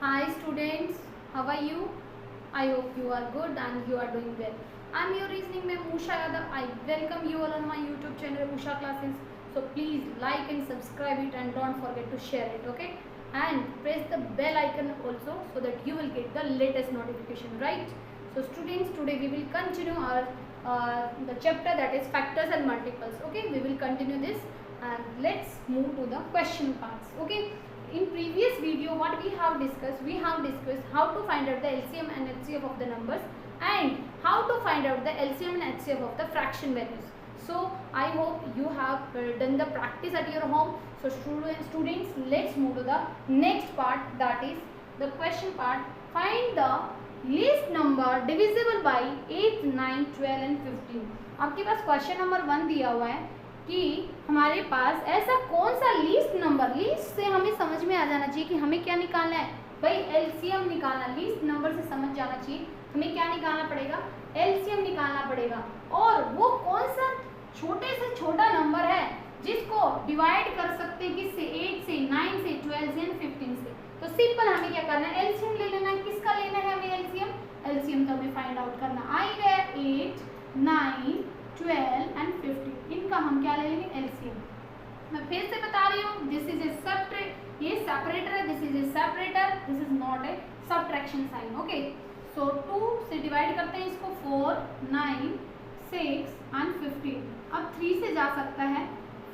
Hi students, how are you? I hope you are good and you are doing well. I am your reasoning ma'am Usha Yadav. I welcome you all on my YouTube channel Usha Classes. So please like and subscribe it and don't forget to share it, okay? And press the bell icon also so that you will get the latest notification, right? So students, today we will continue our the chapter that is factors and multiples, okay? We will continue this and let's move to the question parts, okay? In previous video what we have discussed how to find out the LCM and HCF of the numbers and how to find out the LCM and HCF of the fraction values. So I hope you have done the practice at your home. So students, let's move to the next part, that is the question part. Find the least number divisible by 8, 9, 12 and 15. आपके पास question number 1 दिया हुआ है कि हमारे पास ऐसा कौन सा least number, least से हमें समझ में आ जाना चाहिए कि हमें क्या निकालना है भाई, एलसीएम निकालना। लीस्ट नंबर से समझ जाना चाहिए हमें क्या निकालना पड़ेगा, एलसीएम निकालना पड़ेगा। और वो कौन सा छोटे से छोटा नंबर है जिसको डिवाइड कर सकते हैं किससे, 8 से, 9 से, 12 से, 15 से। तो सिंपल हमें क्या करना है, एलसीएम ले लेना है। किसका लेना है हमें एलसीएम, एलसीएम तो हमें फाइंड आउट करना आई गया 8, 9, 12 एंड 15, इनका हम क्या ले लेंगे एलसीएम। मैं फिर से बता रही हूँ, दिस इज ए सबट्रैक्टर, ये सेपरेटर है, this is a separator, this is not a subtraction sign, okay. So 2 से डिवाइड करते हैं इसको, 4, 9, 6 एंड 15। अब 3 से जा सकता है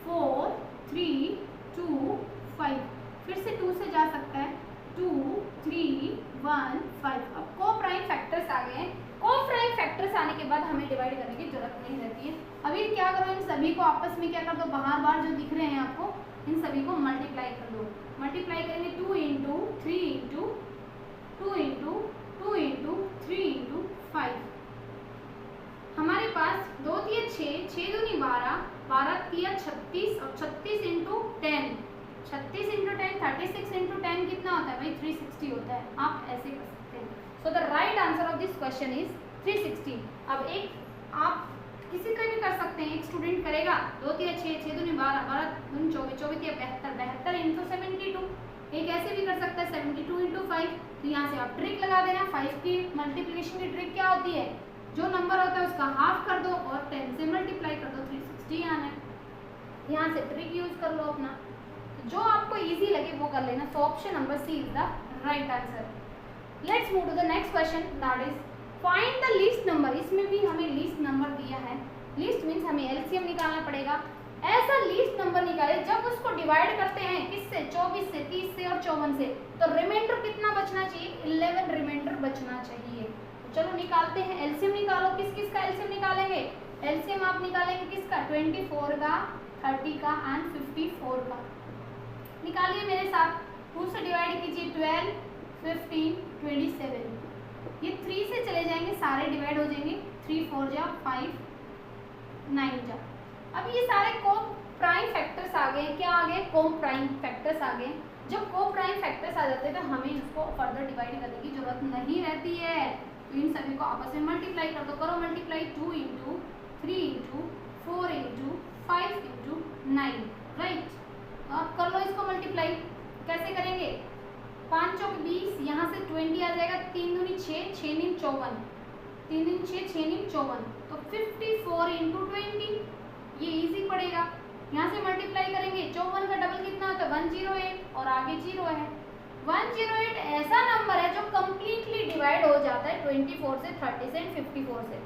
4, 3, 2, 5, फिर से 2 से जा सकता है 2, 3, 1, 5। अब को प्राइम फैक्टर्स आ गए हैं, को प्राइम फैक्टर्स आने के बाद हमें डिवाइड करने की जरूरत नहीं रहती है। अभी क्या करो, इन सभी को आपस में क्या कर दो, बार जो दिख रहे हैं आपको, इन सभी को मल्टीप्लाई कर दो। मल्टीप्लाई करेंगे 2 into 3 into 2 into 2 into 3 into 5। हमारे पास 2 3 6, 6 दूनी 12, 12 3 36 और 36 इंटू 10, 36 इंटू 10 36 इंटू 10 कितना होता है भाई, 360 होता है। आप ऐसे कर सकते हैं। So the right answer of this question is 360। अब एक आप किसी का भी कर सकते हैं, एक स्टूडेंट करेगा 2 3 6, 6 दूनी 12, 12 दूनी 24, 24 3 72, 72 इंटू 72। एक ऐसे भी कर सकता है 72 इंटू 5। तो यहाँ से आप ट्रिक लगा देना, 5 की मल्टीप्लिकेशन की ट्रिक क्या होती है, जो नंबर होता है उसका हाफ कर दो और 10 से मल्टीप्लाई कर दो, 360 आना है। यहाँ से ट्रिक यूज कर लो अपना, जो आपको इजी लगे वो कर लेना। So option number C is the right answer. Let's move to the next question, that is find the least number. इसमें भी हमें लीस्ट नंबर दिया है, लीस्ट मीन्स हमें एलसीएम निकालना पड़ेगा। ऐसा लीस्ट नंबर निकाले जब उसको डिवाइड करते हैं किससे, 24 से, 30 से और 54 से, तो रिमाइंडर कितना बचना चाहिए, 11 रिमाइंडर बचना चाहिए। तो चलो निकालते हैं, एलसीएम निकालो। किस किस का एलसीएम निकालेंगे, एलसीएम आप निकालेंगे किसका, 24 का, 30 का एंड 54 का। निकालिए मेरे साथ, 2 से डिवाइड कीजिए 12, 15, 27। ये 3 से चले जाएंगे, सारे डिवाइड हो जाएंगे, 3 4 जा 5, 9 जा। अब ये सारे को प्राइम फैक्टर्स आ गए, क्या आ गए, को प्राइम फैक्टर्स आ गए। जब को प्राइम फैक्टर्स आ जाते हैं तो हमें इसको फर्दर डिवाइड करने की जरूरत नहीं रहती है। तो इन सभी को आपस में मल्टीप्लाई कर दो, करो multiply 2 into 3 into 4 into 5 into 9, right. आप कर लो इसको मल्टीप्लाई, कैसे करेंगे, 5 चौक 20, यहाँ से 20 आ जाएगा, 3 दूनी 6, 6 नीम 54, 3 दूनी 6, 6 नीम 54, तो 54 इंटू 20, ये इजी पड़ेगा। यहाँ से मल्टीप्लाई करेंगे, 54 का डबल कितना होता है, 108 और आगे 0 है। 108 ऐसा नंबर है जो कम्प्लीटली डिवाइड हो जाता है 24 से, 30 से, 54 से।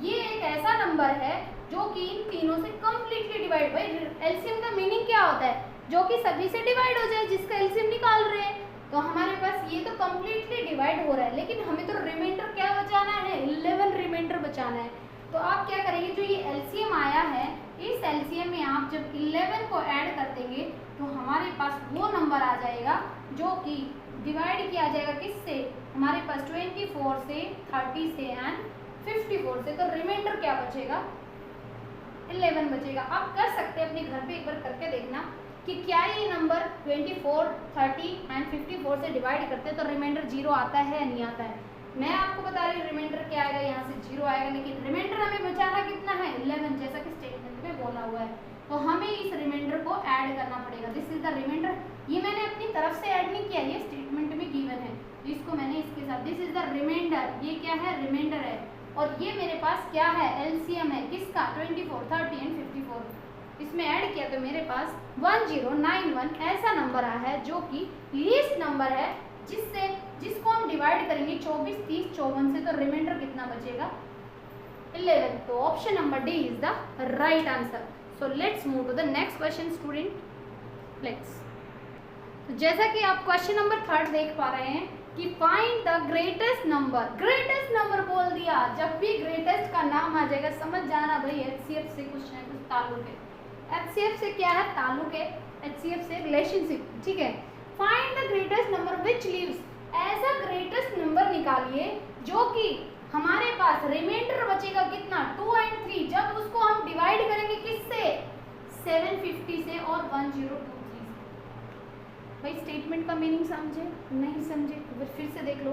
ये एक ऐसा नंबर है जो कि इन तीनों से कम्प्लीटली डिवाइड, भाई एलसीएम का मीनिंग क्या होता है, जो कि सभी से डिवाइड हो जाए, जिसका एलसीएम निकाल रहे हैं। तो हमारे पास ये तो कम्प्लीटली डिवाइड हो रहा है, लेकिन हमें तो रिमाइंडर क्या बचाना है, 11 रिमाइंडर बचाना है। तो आप क्या करेंगे, जो ये एलसीएम आया है, इस एलसीएम में आप जब 11 को ऐड कर देंगे तो हमारे पास वो नंबर आ जाएगा जो कि डिवाइड किया जाएगा किससे, हमारे पास 24 से, 30 से एंड 54 से। तो रिमाइंडर क्या बचेगा, 11 बचेगा। आप कर सकते हैं अपने घर पे एक बार करके देखना कि क्या ये नंबर 24, 30 एंड 54 से डिवाइड करते हैं तो रिमाइंडर 0 आता है या नहीं आता है। मैं आपको बता रही हूँ रिमाइंडर क्या आएगा, यहाँ से 0 आएगा, लेकिन रिमाइंडर हमें बचाना कितना है, 11, जैसा कि स्टेटमेंट में बोला हुआ है। तो हमें इस रिमाइंडर को ऐड करना पड़ेगा, दिस इज द रिमाइंडर। ये मैंने अपनी तरफ से ऐड नहीं किया, ये स्टेटमेंट में गिवन है। द रिमाइंडर, ये क्या है, रिमाइंडर है, और ये मेरे पास क्या है, एलसीएम है किसका, 24, 30 एंड 54। इसमें ऐड किया तो मेरे पास 1091 ऐसा नंबर आया है जो कि लीस्ट नंबर है, जिसको हम डिवाइड करेंगे 24, 30, 54 से, तो रिमाइंडर कितना बचेगा, 11। तो option number D is the right answer. So let's move to the next question student, let's. जैसा कि आप क्वेश्चन नंबर 3 देख पा रहे हैं कि find the greatest number, greatest number बोल दिया, जब भी ग्रेटेस्ट का नाम आ जाएगा समझ जाना भाई एचसीएफ से कुछ ना कुछ ताल्लुक है। एचसीएफ से क्या है, ताल्लुक है, एचसीएफ से रिलेशनशिप, ठीक है। Find the greatest number which leaves, ऐसा ग्रेटेस्ट नंबर निकालिए जो कि हमारे पास रिमाइंडर बचेगा कितना, 2 एंड 3, जब उसको हम डिवाइड करेंगे किससे, 750 से और 1023 से। भाई स्टेटमेंट का मीनिंग समझे, नहीं समझे तो फिर से देख लो।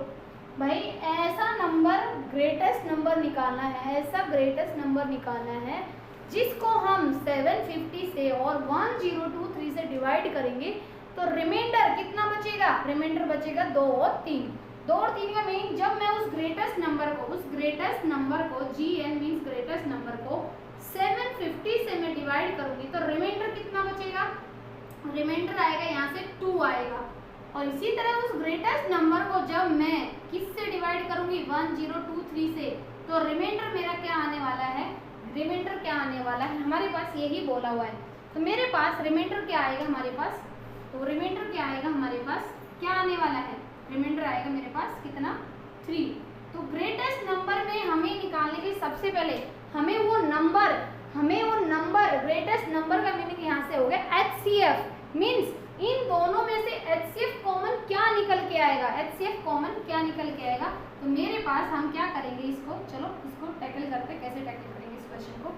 भाई ऐसा नंबर, ग्रेटेस्ट नंबर निकालना है, ऐसा ग्रेटेस्ट नंबर निकालना है जिसको हम 750 से और 1023 से डिवाइड करेंगे तो रिमाइंडर कितना बचेगा, रिमाइंडर बचेगा 2 और 3। 2 और 3 का मीनिंग, जब मैं उस ग्रेटेस्ट नंबर को GN मीन्स ग्रेटेस्ट नंबर को 750 से मैं डिवाइड करूंगी तो रिमाइंडर कितना बचेगा, रिमाइंडर आएगा यहाँ से 2 आएगा। और इसी तरह उस ग्रेटेस्ट नंबर को जब मैं किससे डिवाइड करूंगी, 1023 से, तो रिमाइंडर मेरा क्या आने वाला है, रिमाइंडर क्या आने वाला है, हमारे पास यही बोला हुआ है। तो मेरे पास रिमाइंडर क्या आएगा हमारे पास, तो रिमाइंडर क्या आएगा हमारे पास, क्या आने वाला है, रिमाइंडर आएगा मेरे पास कितना, 3। तो ग्रेटेस्ट नंबर में हमें निकालने के सबसे पहले हमें वो नंबर ग्रेटेस्ट नंबर का मीनिंग यहाँ से हो गया HCF, मीन्स इन दोनों में से HCF कॉमन क्या निकल के आएगा, HCF कॉमन क्या निकल के आएगा। तो मेरे पास हम क्या करेंगे इसको, चलो इसको टैकल करते, कैसे टैकल करेंगे इस क्वेश्चन को।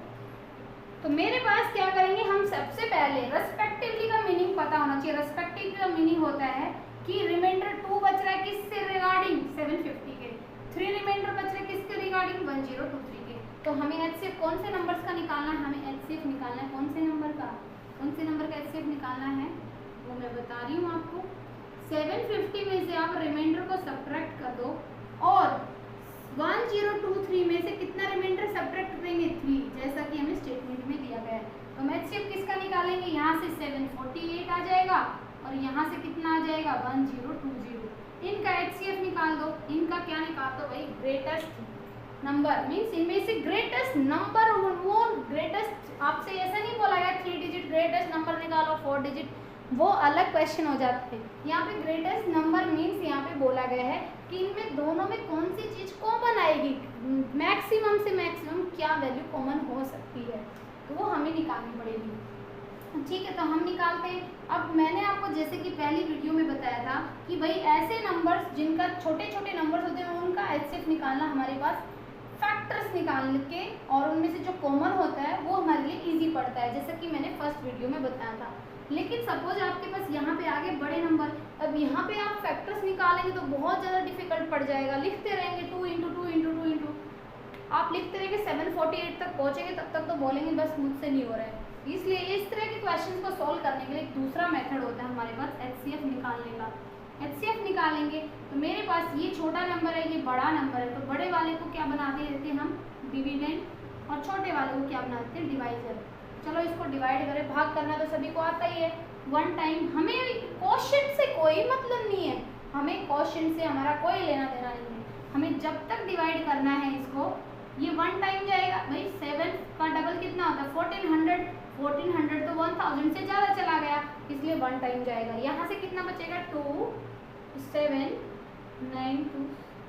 तो मेरे पास क्या करेंगे, हम सबसे पहले रेस्पेक्टिवली का मीनिंग पता होना चाहिए। रेस्पेक्टिवली का मीनिंग होता है कि रिमाइंडर 2 बच रहा है किससे रिगार्डिंग, 750 के, 3 रिमाइंडर बच रहे किसके रिगार्डिंग, 1023 के। तो हमें HCF कौन से नंबर्स का निकालना है, हमें HCF निकालना है कौन से नंबर का, कौन से नंबर का HCF निकालना है वो मैं बता रही हूँ आपको। 750 में से आप रिमाइंडर को सब्ट्रैक्ट कर दो और 1023 में से कितना रिमाइंडर सब्ट्रैक्ट करेंगे, 3, जैसा कि हमें स्टेटमेंट में दिया गया है। तो हम HCF किसका निकालेंगे, यहाँ से 748 आ जाएगा और यहाँ से कितना आ जाएगा, 1020। इनका HCF निकाल दो, इनका क्या निकाल दो भाई, ग्रेटेस्ट नंबर, मीन्स इनमें से ग्रेटेस्ट नंबर, वो ग्रेटेस्ट, आपसे ऐसा नहीं बोला गया 3 डिजिट ग्रेटेस्ट नंबर निकालो, 4 डिजिट, वो अलग क्वेश्चन हो जाते हैं। यहाँ पे ग्रेटेस्ट नंबर मीन्स यहाँ पे बोला गया है कि इनमें दोनों में कौन सी चीज़ कॉमन आएगी, मैक्सिमम से मैक्सिमम क्या वैल्यू कॉमन हो सकती है, तो वो हमें निकालनी पड़ेगी। ठीक है, तो हम निकालते हैं। अब मैंने आपको जैसे कि पहली वीडियो में बताया था कि भाई ऐसे नंबर्स जिनका छोटे छोटे नंबर्स होते हैं उनका HCF निकालना हमारे पास फैक्टर्स निकाल के, और उनमें से जो कॉमन होता है वो हमारे लिए ईजी पड़ता है, जैसा कि मैंने फर्स्ट वीडियो में बताया था। लेकिन सपोज आपके पास यहाँ पे आगे बड़े नंबर, अब यहाँ पे आप फैक्टर्स निकालेंगे तो बहुत ज़्यादा डिफिकल्ट पड़ जाएगा। लिखते रहेंगे 2 इंटू 2 इंटू 2 इंटू, आप लिखते रहेंगे 748 तक पहुँचेंगे, तब तक तो बोलेंगे बस मुझसे नहीं हो रहा है। इसलिए इस तरह के क्वेश्चन को सॉल्व करने के लिए एक दूसरा मेथड होता है हमारे पास HCF निकालने का। HCF निकालेंगे तो मेरे पास ये छोटा नंबर है, ये बड़ा नंबर है, तो बड़े वाले को क्या बना देते हैं हम, डिविडेंड, और छोटे वाले को क्या बना देते हैं, डिवाइजर। चलो इसको डिवाइड करें, भाग करना तो सभी को आता ही है, 1 टाइम। हमें क्वोशिएंट से कोई मतलब नहीं है, हमें क्वोशिएंट से हमारा कोई लेना देना नहीं है। हमें जब तक डिवाइड करना है इसको, ये 1 टाइम जाएगा भाई, 7 का डबल कितना होता है 1400, 1400 तो 1000 से ज़्यादा चला गया, इसलिए 1 टाइम जाएगा। यहाँ से कितना बचेगा, 2 7 9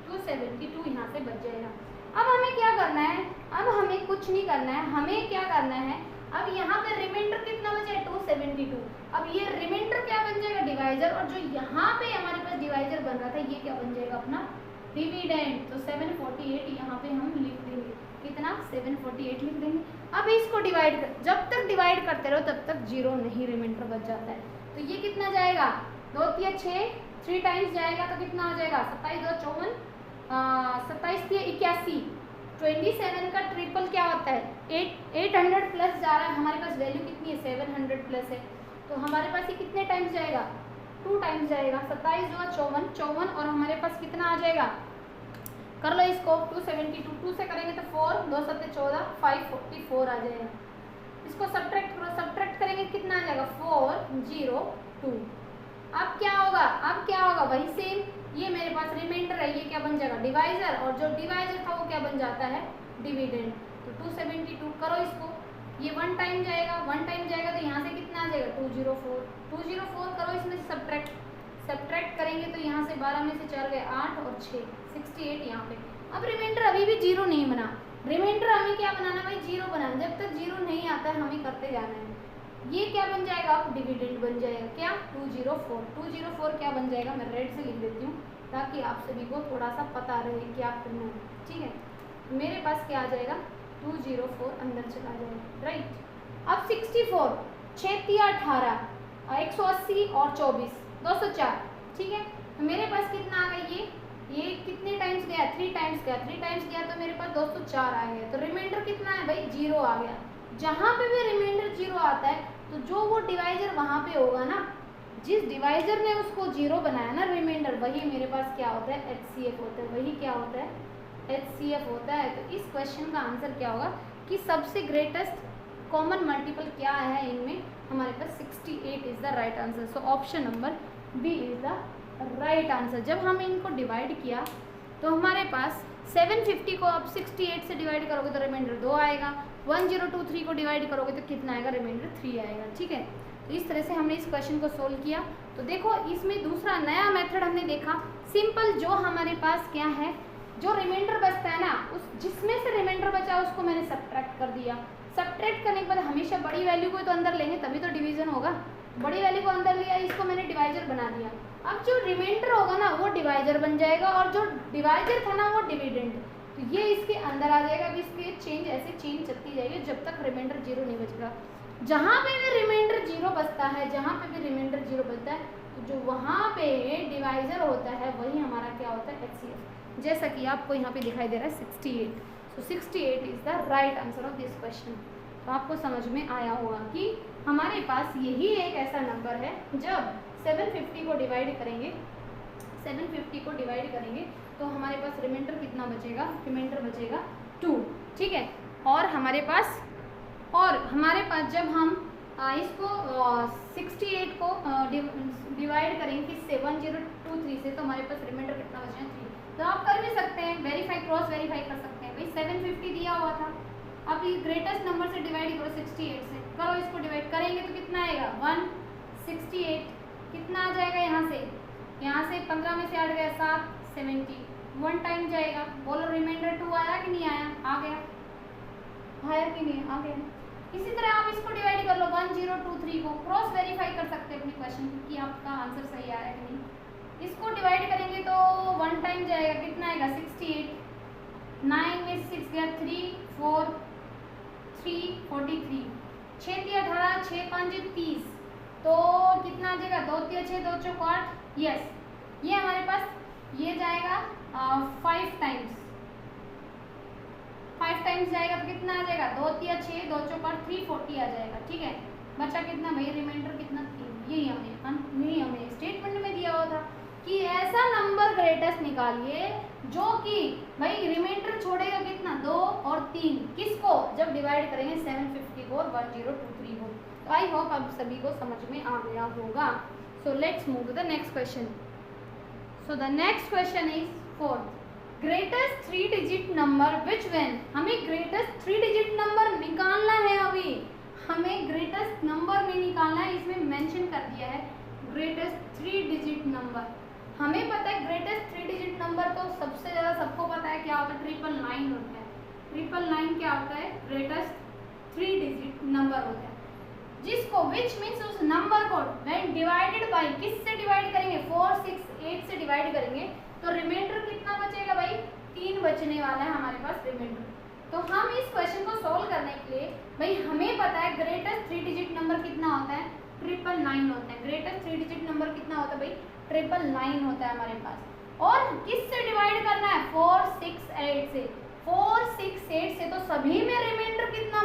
272 यहाँ से बच जाएगा। अब हमें क्या करना है, अब हमें कुछ नहीं करना है, हमें क्या करना है, अब यहाँ पे रिमाइंडर कितना बचा है, 272। अब ये रिमाइंडर क्या बन जाएगा, डिवाइजर, और जो यहाँ पे हमारे पास डिवाइजर बन रहा था ये क्या बन जाएगा अपना डिविडेंड। तो 748 यहाँ पे हम लिख देंगे, कितना 748 लिख देंगे। अब इसको डिवाइड कर, जब तक डिवाइड करते रहो तब तक 0 नहीं रिमाइंडर बच जाता है। तो ये कितना जाएगा, 2 3 6, 3 टाइम्स जाएगा तो कितना आ जाएगा, 27 2 54, 27 3 81, 27 का ट्रिपल क्या होता है, 800 प्लस जा रहा है, हमारे पास वैल्यू कितनी है 700 प्लस है, तो हमारे पास ये कितने टाइम्स जाएगा, 2 टाइम्स जाएगा। 27 2 54, और हमारे पास कितना आ जाएगा कर लो इसको। 272 2 से करेंगे तो 4, 2 7 14, 544 आ जाएगा। इसको सब्ट्रैक्ट करो, सब्ट्रैक्ट करेंगे कितना आ जाएगा 402। अब क्या होगा, अब क्या होगा वही सेम, ये मेरे पास रिमाइंडर है, ये क्या बन जाएगा डिवाइजर, और जो डिवाइजर था वो क्या बन जाता है डिविडेंड। तो 272 करो इसको, ये 1 टाइम जाएगा, 1 टाइम जाएगा तो यहाँ से कितना आ जाएगा 204। 204 करो, इसमें सब्ट्रैक्ट, सब्ट्रैक्ट करेंगे तो यहाँ से 12 में से 4 गए 8 और 6 68 यहाँ पे। अब रिमाइंडर अभी भी जीरो नहीं बना, रिमाइंडर हमें क्या बनाना भाई जीरो बनाना, जब तक जीरो नहीं आता है हमें करते जाना है। ये क्या बन जाएगा अब डिविडेंड बन जाएगा क्या 204। 204 क्या बन जाएगा, मैं रेड से लिख देती हूँ ताकि आप सभी को थोड़ा सा पता रहे क्या करना है, ठीक है। मेरे पास क्या आ जाएगा 204 अंदर चला जाएगा, राइट। अब 64 6 3 18 180 और 24 204, ठीक है। तो मेरे पास कितना आ गया, ये कितने टाइम्स गया 3 टाइम्स गया, 3 टाइम्स गया तो मेरे पास 204 आ गया। तो रिमाइंडर कितना है भाई जीरो आ गया। जहाँ पे भी रिमाइंडर जीरो आता है तो जो वो डिवाइजर वहाँ पे होगा ना, जिस डिवाइजर ने उसको जीरो बनाया ना रिमाइंडर, वही मेरे पास क्या होता है HCF होता है, वही क्या होता है HCF होता है। तो इस क्वेश्चन का आंसर क्या होगा कि सबसे ग्रेटेस्ट कॉमन मल्टीपल क्या है इनमें, हमारे पास 68 is the right answer. So option number B is the right answer. जब हम इनको डिवाइड किया तो हमारे पास 750 को अब 68 से डिवाइड करोगे तो रिमाइंडर 2 आएगा, 1023 को डिवाइड करोगे तो कितना आएगा रिमाइंडर 3 आएगा, ठीक है। तो इस तरह से हमने इस क्वेश्चन को सोल्व किया। तो देखो इसमें दूसरा नया मेथड हमने देखा, सिंपल, जो हमारे पास क्या है, जो रिमाइंडर बचता है ना, उस जिसमें से रिमाइंडर बचा उसको मैंने सब्ट्रैक्ट कर दिया। सब्ट्रैक्ट करने के बाद हमेशा बड़ी वैल्यू को तो अंदर लेंगे तभी तो डिवीजन होगा, बड़ी वैल्यू को अंदर लिया, इसको मैंने डिवाइजर बना दिया। अब जो रिमाइंडर होगा ना वो डिवाइजर बन जाएगा और जो डिवाइजर था ना वो डिविडेंड, तो ये इसके अंदर आ जाएगा। अब इसके चेंज ऐसे चेंज चलती जाएगी जब तक रिमाइंडर जीरो नहीं बचेगा। जहाँ पे भी रिमाइंडर जीरो बचता है, जहाँ पे भी रिमाइंडर जीरो बचता है तो जो वहाँ पे डिवाइजर होता है वही हमारा क्या होता है HCF, जैसा कि आपको यहाँ पे दिखाई दे रहा है 68। सो 68 is the right answer of this question. तो आपको समझ में आया होगा कि हमारे पास यही एक ऐसा नंबर है जब 750 को डिवाइड करेंगे, 750 को डिवाइड करेंगे तो हमारे पास रिमाइंडर कितना बचेगा, रिमाइंडर बचेगा 2, ठीक है। और हमारे पास जब हम इसको 68 को डिवाइड करेंगे किससे 1023 से, तो हमारे पास रिमाइंडर कितना बचेगा 3। तो आप कर भी सकते हैं, वेरीफाई क्रॉस वेरीफाई कर सकते हैं। भाई 750 दिया हुआ था, अब ये ग्रेटेस्ट नंबर से डिवाइड करो 68 से, करो इसको डिवाइड करेंगे तो कितना आएगा 168, कितना आ जाएगा यहाँ से 15 में से 8 गया 7 70, 1 टाइम जाएगा। बोलो रिमाइंडर 2 आया कि नहीं आया, आ गया, आया कि नहीं आ गया। इसी तरह आप इसको डिवाइड कर लो 1023 को, क्रॉस वेरीफाई कर सकते हैं अपने क्वेश्चन कि आपका आंसर सही आया कि नहीं। इसको डिवाइड करेंगे तो 1 टाइम जाएगा, कितना आएगा 68, 9 में 6 गया 3 4 3 43, 6 3 18 6 5 30, तो कितना आ जाएगा 2 3 6 2 4 8, यस ये हमारे पास ये जाएगा 5 टाइम्स जाएगा तो कितना आ जाएगा 2 3 6 2 4 8 340 आ जाएगा, ठीक है। बचा कितना भाई रिमाइंडर कितना 3, यही हमें स्टेटमेंट में दिया हुआ था कि ऐसा नंबर ग्रेटेस्ट निकालिए जो कि भाई रिमाइंडर छोड़ेगा कितना 2 और 3, किसको जब डिवाइड करेंगे 750 को और 1023 को। तो आई होप आप सभी को समझ में आ गया होगा। So let's move to the next question. So the next question is 4th, greatest 3 digit number which when. हमें ग्रेटेस्ट 3 डिजिट नंबर निकालना है, अभी हमें ग्रेटेस्ट नंबर में निकालना है, इसमें मेंशन कर दिया है ग्रेटेस्ट 3 डिजिट नंबर। हमें पता है ग्रेटेस्ट 3 डिजिट नंबर तो सबसे ज़्यादा सबको पता है क्या होता है 999 होता है। 999 क्या होता है ग्रेटेस्ट 3 डिजिट नंबर होता है, जिसको विच मीन्स उस नंबर को व्हेन डिवाइडेड बाय किससे डिवाइड करेंगे 4 6 8 से डिवाइड करेंगे तो रिमाइंडर कितना बचेगा भाई 3 बचने वाला है हमारे पास रिमाइंडर। तो हम इस क्वेश्चन को सॉल्व करने के लिए भाई हमें पता है ग्रेटेस्ट 3 डिजिट नंबर कितना होता है 999 होता है। ग्रेटेस्ट 3 डिजिट नंबर कितना होता है भाई 999 होता है हमारे पास, और किससे डिवाइड करना है 4 6 8 से। 4 6 8 से तो सभी में रिमाइंडर कितना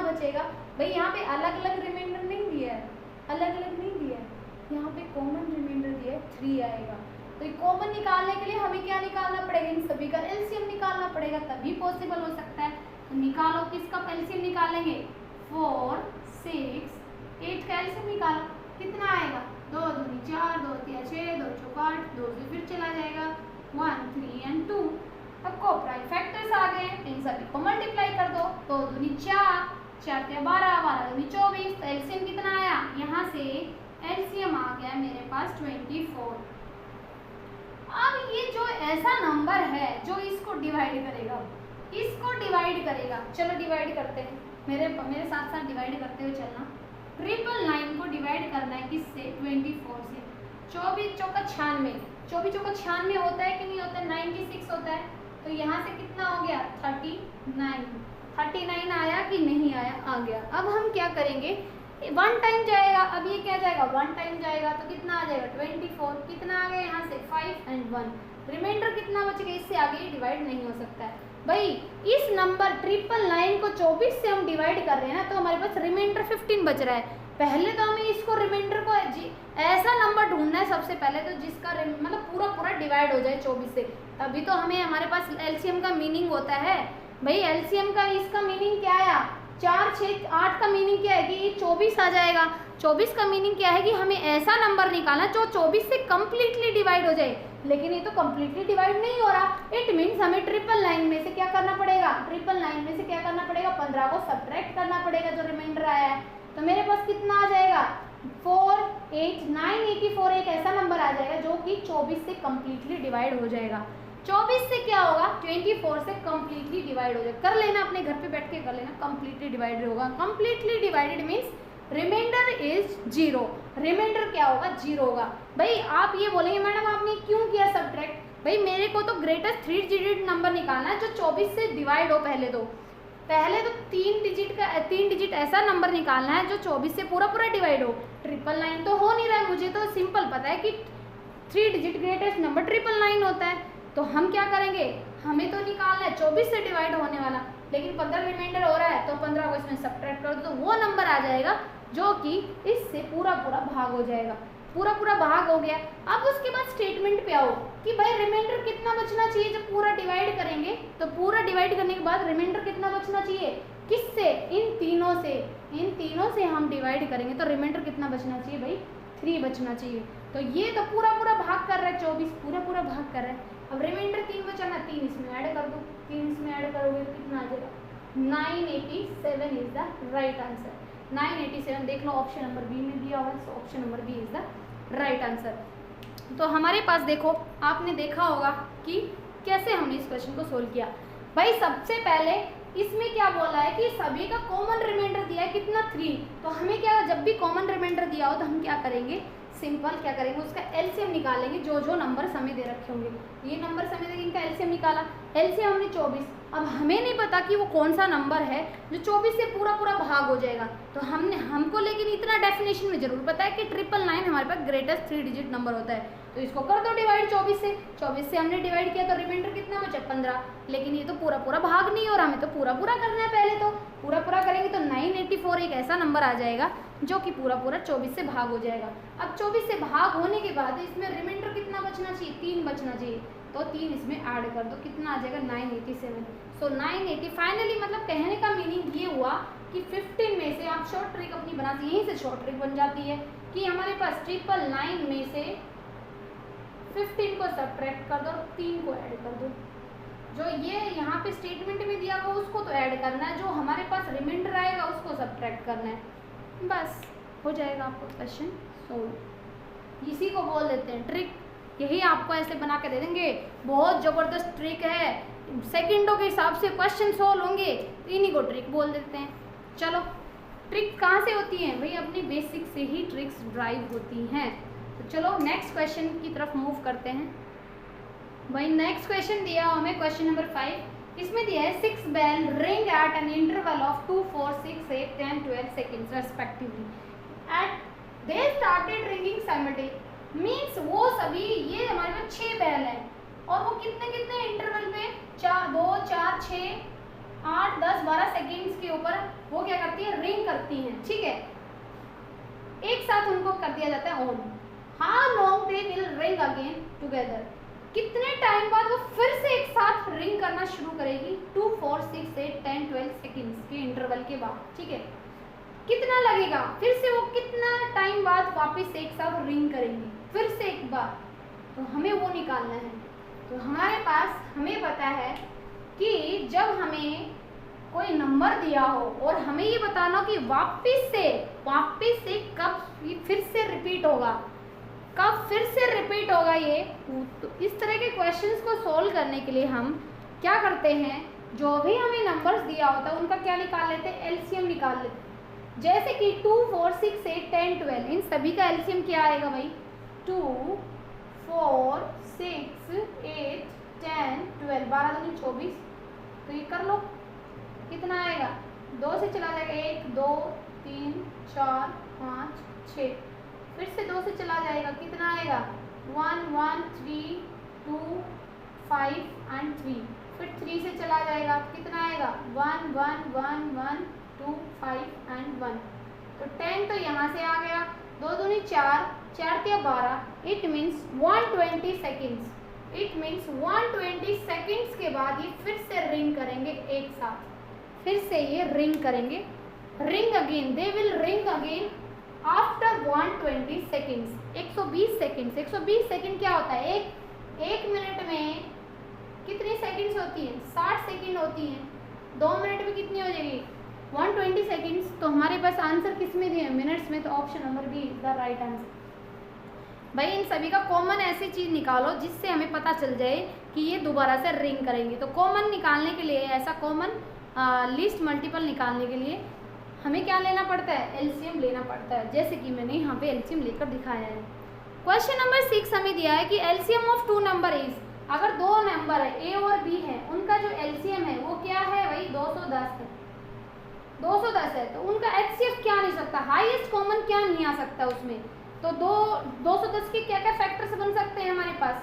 बचेगा भाई, यहाँ पे अलग अलग रिमाइंडर नहीं दिया है, अलग अलग नहीं दिया है, यहाँ पे कॉमन रिमाइंडर दिया है 3 आएगा। तो ये कॉमन निकालने के लिए हमें क्या निकालना पड़ेगा, इन सभी का एलसीएम निकालना पड़ेगा, तभी पॉसिबल हो सकता है। तो निकालो, किसका एलसीएम निकालेंगे, 4 6 8 का एलसीएम निकालो, कितना आएगा, 2 दूनी 4, 2 तिया 6, 2 चौका 8, 2 से फिर चला जाएगा 1 3 and 2। अब को प्राइम फैक्टर्स आ गए, इन सभी को मल्टीप्लाई कर दो, 2 दूनी 4, 4 तिया 12, 12 दूनी 24, तो एलसीएम कितना आया, यहाँ से एलसीएम आ गया मेरे पास 24। अब ये जो ऐसा नंबर है जो इसको डिवाइड करेगा, इसको डिवाइड करेगा, चलो डिवाइड करते हैं, मेरे साथ साथ डिवाइड करते हुए चलना। 999 को डिवाइड करना है किससे, 24 से। 24 चौका 96, 24 चौका 96 होता है कि नहीं होता है, 96 होता है। तो यहाँ से कितना हो गया, 39 आया कि नहीं आया, आ गया। अब हम क्या करेंगे, 1 टाइम जाएगा, अब ये क्या जाएगा, 1 टाइम जाएगा, तो कितना आ जाएगा 24, कितना आ गया यहाँ से 5 and 1, रिमाइंडर कितना बच गया, इससे आगे डिवाइड नहीं हो सकता है भाई। इस नंबर 999 को 24 से हम डिवाइड कर रहे हैं ना, तो हमारे पास रिमाइंडर 15 बच रहा है। पहले तो हमें इसको रिमाइंडर को ऐसा नंबर ढूंढना है सबसे पहले, तो जिसका मतलब पूरा डिवाइड हो जाए 24 से, तभी तो हमें हमारे पास एलसीएम का मीनिंग होता है भाई। एलसीएम का इसका मीनिंग क्या आया, 4 6 8 का मीनिंग क्या है कि 24 आ जाएगा। 24 का मीनिंग क्या है कि हमें ऐसा नंबर निकालना जो 24 से कम्प्लीटली डिवाइड हो जाए, लेकिन ये तो कम्प्लीटली डिवाइड नहीं हो रहा। इट मीन्स हमें 999 में से क्या करना पड़ेगा, 999 में से क्या करना पड़ेगा, 15 को सब्ट्रैक्ट करना पड़ेगा जो रिमाइंडर आया है। तो मेरे पास कितना आ जाएगा, 4 8 984 एक ऐसा नंबर आ जाएगा जो कि 24 से कम्प्लीटली डिवाइड हो जाएगा। 24 से क्या होगा, 24 से कम्प्लीटली डिवाइड हो जाएगा। कर लेना, अपने घर पे बैठ के कर लेना, कम्प्लीटली डिवाइडेड होगा। Completely divided means remainder is 0, remainder क्या होगा, 0 होगा। भाई आप ये बोलेंगे मैडम आपने क्यों किया सब्ट्रैक्ट, भाई मेरे को तो ग्रेटेस्ट 3 डिजिट नंबर निकालना है जो 24 से डिवाइड हो। पहले तो 3 डिजिट ऐसा नंबर निकालना है जो 24 से पूरा डिवाइड हो। 999 तो हो नहीं रहा है, मुझे तो सिंपल पता है कि 3 डिजिट ग्रेटेस्ट नंबर 999 होता है। तो हम क्या करेंगे, हमें तो निकालना है 24 से डिवाइड होने वाला, लेकिन 15 रिमाइंडर हो रहा है, तो 15 को इसमें सब्ट्रैक्ट कर दो, तो वो नंबर आ जाएगा जो कि इससे पूरा भाग हो जाएगा। पूरा भाग हो गया। अब उसके बाद स्टेटमेंट पे आओ कि भाई रिमाइंडर कितना बचना चाहिए जब पूरा डिवाइड करेंगे, तो पूरा डिवाइड करने के बाद रिमाइंडर कितना बचना चाहिए, किससे, इन तीनों से हम डिवाइड करेंगे तो रिमाइंडर कितना बचना चाहिए भाई, 3 बचना चाहिए। तो ये तो पूरा भाग कर रहा है, 24 पूरा भाग कर रहा है। अब रिमाइंडर 3 बचाना, 3 इसमें ऐड कर दो, 3 इसमें ऐड करोगे तो कितना आ जाएगा, 987 इज द राइट आंसर। 987 देख लो, ऑप्शन नंबर बी में दिया हुआ है, so option number B is the right answer. तो हमारे पास देखो, आपने देखा होगा कि कैसे हमने इस क्वेश्चन को सोल्व किया। भाई सबसे पहले इसमें क्या बोला है कि सभी का कॉमन रिमाइंडर दिया है कितना, 3। तो हमें क्या, जब भी कॉमन रिमाइंडर दिया हो तो हम क्या करेंगे, सिंपल क्या करेंगे, उसका एलसीएम निकालेंगे। जो नंबर हमें दे रखे होंगे, ये नंबर हमें देंगे, इनका एलसीएम निकाला, एलसीएम हमने 24। अब हमें नहीं पता कि वो कौन सा नंबर है जो 24 से पूरा भाग हो जाएगा। तो हमको लेकिन इतना डेफिनेशन में जरूर पता है कि 999 हमारे पास ग्रेटेस्ट 3 डिजिट नंबर होता है। तो इसको कर दो डिवाइड 24 से हमने डिवाइड किया तो रिमाइंडर कितना बचा, 15। लेकिन ये तो पूरा भाग नहीं हो रहा, हमें तो पूरा करना है। पहले तो पूरा करेंगे तो 984 एक ऐसा नंबर आ जाएगा जो कि पूरा 24 से भाग हो जाएगा। अब 24 से भाग होने के बाद इसमें रिमाइंडर कितना बचना चाहिए, 3 बचना चाहिए। तो 3 इसमें ऐड कर दो, कितना आ जाएगा, 987। सो 980 फाइनली, मतलब कहने का मीनिंग ये हुआ कि 15 में से आप शॉर्ट ट्रिक अपनी बनाती, यहीं से शॉर्ट ट्रिक बन जाती है कि हमारे पास 999 में से 15 को सब्ट्रैक्ट कर दो और 3 को ऐड कर दो। जो ये यहाँ पे स्टेटमेंट में दिया हुआ उसको तो ऐड करना है, जो हमारे पास रिमाइंडर आएगा उसको सब्ट्रैक्ट करना है, बस हो जाएगा आपको क्वेश्चन सोल्व। इसी को बोल देते हैं ट्रिक। यही आपको ऐसे बना के दे देंगे, बहुत ज़बरदस्त ट्रिक है, सेकंडों के हिसाब से क्वेश्चन सोल्व होंगे, तो इन्हीं को ट्रिक बोल देते हैं। चलो, ट्रिक कहाँ से होती हैं भाई, अपनी बेसिक से ही ट्रिक्स ड्राइव होती हैं। तो चलो नेक्स्ट क्वेश्चन की तरफ मूव करते हैं। भाई नेक्स्ट क्वेश्चन दिया हमें, क्वेश्चन नंबर 5। इसमें दिया है 6 bell ring at an interval of 2 4 6 8 10 12 seconds respectively at they started ringing simultaneously. Means वो सभी, ये हमारे पास 6 बेल है और वो कितने इंटरवल पे, 2 4 6 8 10 12 सेकेंड्स के ऊपर वो क्या करती है, रिंग करती हैं, ठीक है। एक साथ उनको कर दिया जाता है on. How long they will ring again together, कितने टाइम बाद वो फिर से एक साथ रिंग करना शुरू करेगी 2, 4, 6, 8, 10, 12 सेकेंड्स के इंटरवल के बाद, ठीक है। कितना लगेगा, फिर से वो कितना टाइम बाद वापस एक साथ रिंग करेंगी फिर से एक बार, तो हमें वो निकालना है। तो हमारे पास हमें पता है कि जब हमें कोई नंबर दिया हो और हमें ये बताना हो कि वापस से कब ये फिर से रिपीट होगा, कब फिर से रिपीट होगा ये, तो इस तरह के क्वेश्चंस को सॉल्व करने के लिए हम क्या करते हैं, जो भी हमें नंबर्स दिया होता है उनका क्या निकाल लेते हैं, एलसीएम निकाल लेते हैं। जैसे कि 2, 4, 6, 8, 10, 12, इन सभी का एलसीएम क्या आएगा भाई, 2, 4, 6, 8, 10, 12, 12 दूनी 24, तो ये कर लो, कितना आएगा, 2 से चला जाएगा 1, 2, 3, 4, 5, 6, फिर से 2 से चला जाएगा, कितना आएगा 1, 1, 3, 2, 5 एंड 3, फिर 3 से चला जाएगा, कितना आएगा 1, 1, 1, 1, 2, 5 एंड 1, तो 10 तो यहाँ से आ गया, 2 दूनी 4, 4 तिया 12, it means 120 seconds, it means 120 seconds के बाद ये फिर से रिंग करेंगे एक साथ, फिर से ये रिंग करेंगे, ring again, they will ring again after 120 seconds, 120 seconds. 120 second क्या होता है, एक मिनट में कितनी सेकेंड्स होती हैं, 60 सेकेंड होती हैं, 2 मिनट में कितनी हो जाएगी 120 सेकेंड्स। तो हमारे पास आंसर किस में दिए, मिनट्स में, तो option number B is the right answer. भाई इन सभी का कॉमन ऐसी चीज़ निकालो जिससे हमें पता चल जाए कि ये दोबारा से रिंग करेंगे। तो कॉमन निकालने के लिए, ऐसा कॉमन लिस्ट मल्टीपल निकालने के लिए हमें क्या लेना पड़ता है, एलसीएम लेना पड़ता है, जैसे कि मैंने यहाँ पे एलसीएम लेकर दिखाया है। क्वेश्चन नंबर 6 हमें दिया है कि एलसीएम ऑफ 2 नंबर इज, अगर 2 नंबर है ए और बी है, उनका जो एलसीएम है वो क्या है भाई 210 है, 210 है, तो उनका एचसीएफ क्या नहीं सकता, हाईएस्ट कॉमन क्या नहीं आ सकता उसमें। तो 210 के क्या क्या फैक्टर्स बन सकते हैं हमारे पास,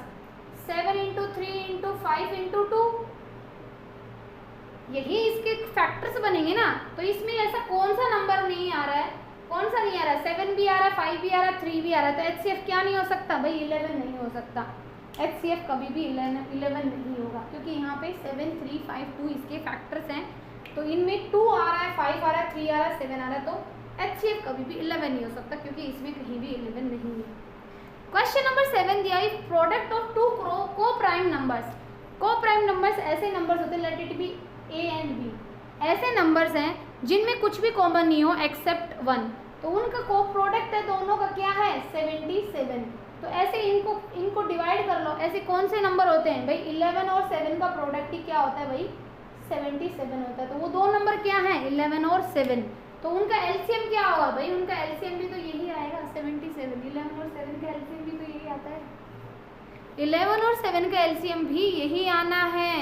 7 × 3 × 5 × 2, यही इसके फैक्टर्स बनेंगे ना। तो इसमें ऐसा कौन सा नंबर नहीं आ रहा है, कौन सा नहीं आ रहा है, 7 भी आ रहा है, 5 भी आ रहा है, 3 भी आ रहा है, तो एचसीएफ क्या नहीं हो सकता भाई 11 नहीं हो सकता, एचसीएफ कभी भी 11 नहीं होगा, क्योंकि यहाँ पे 7, 3, 5, 2 इसके फैक्टर्स हैं। तो इनमें 2 आ रहा है, 5 आ रहा है, 3 आ रहा है, 7 आ रहा है, तो एचसीएफ कभी भी 11 नहीं हो सकता, क्योंकि इसमें कहीं भी 11 नहीं है। क्वेश्चन नंबर 7 दिया है, product of 2 coprime numbers. Coprime numbers ऐसे नंबर्स होते हैं, let it be A and B, ऐसे नंबर्स हैं जिनमें कुछ भी कॉमन नहीं हो एक्सेप्ट 1, तो उनका को प्रोडक्ट है दोनों का क्या है 77। तो ऐसे इनको डिवाइड कर लो, ऐसे कौन से नंबर होते हैं भाई 11 और 7 का प्रोडक्ट ही क्या होता है भाई 77 होता है। तो वो 2 नंबर क्या हैं 11 और 7, तो उनका एलसीएम क्या होगा भाई, उनका एलसीएम भी तो यही आएगा 77। 11 और 7 का एलसीएम भी तो यही आता है, 11 और 7 का एलसीएम भी यही आना है।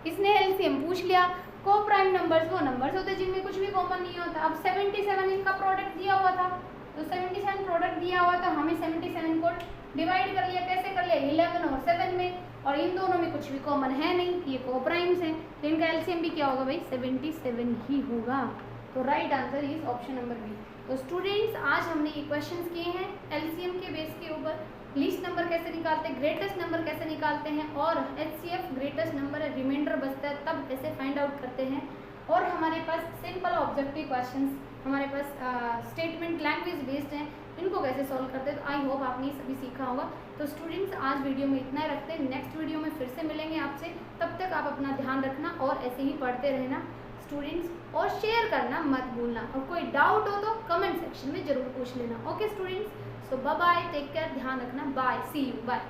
इसने एलसीएम पूछ लिया। को प्राइम नंबर्स वो नंबर्स होते हैं जिनमें कुछ भी कॉमन नहीं होता। अब 77 इनका प्रोडक्ट दिया हुआ था, तो 77 प्रोडक्ट दिया हुआ था, हमें 77 को डिवाइड कर लिया, कैसे कर लिया 11 और 7 में, और इन दोनों में कुछ भी कॉमन है नहीं, ये को प्राइम्स हैं, तो इनका एलसीएम भी क्या होगा भाई 77 ही होगा। तो right answer is option number B. तो स्टूडेंट्स आज हमने ये क्वेश्चंस किए हैं एलसीएम के बेस के ऊपर, लीस्ट नंबर कैसे निकालते हैं, ग्रेटेस्ट नंबर कैसे निकालते हैं, और एचसीएफ ग्रेटेस्ट नंबर है रिमाइंडर बचता है तब कैसे फाइंड आउट करते हैं, और हमारे पास सिंपल ऑब्जेक्टिव क्वेश्चंस, हमारे पास स्टेटमेंट लैंग्वेज बेस्ड हैं, इनको कैसे सॉल्व करते हैं। तो आई होप आपने सभी सीखा होगा। तो स्टूडेंट्स आज वीडियो में इतना रखते हैं, नेक्स्ट वीडियो में फिर से मिलेंगे आपसे, तब तक आप अपना ध्यान रखना और ऐसे ही पढ़ते रहना स्टूडेंट्स, और शेयर करना मत भूलना, और कोई डाउट हो तो कमेंट सेक्शन में जरूर पूछ लेना। ओके स्टूडेंट्स, सो बाय बाय, टेक केयर, ध्यान रखना, बाय, सी यू, बाय।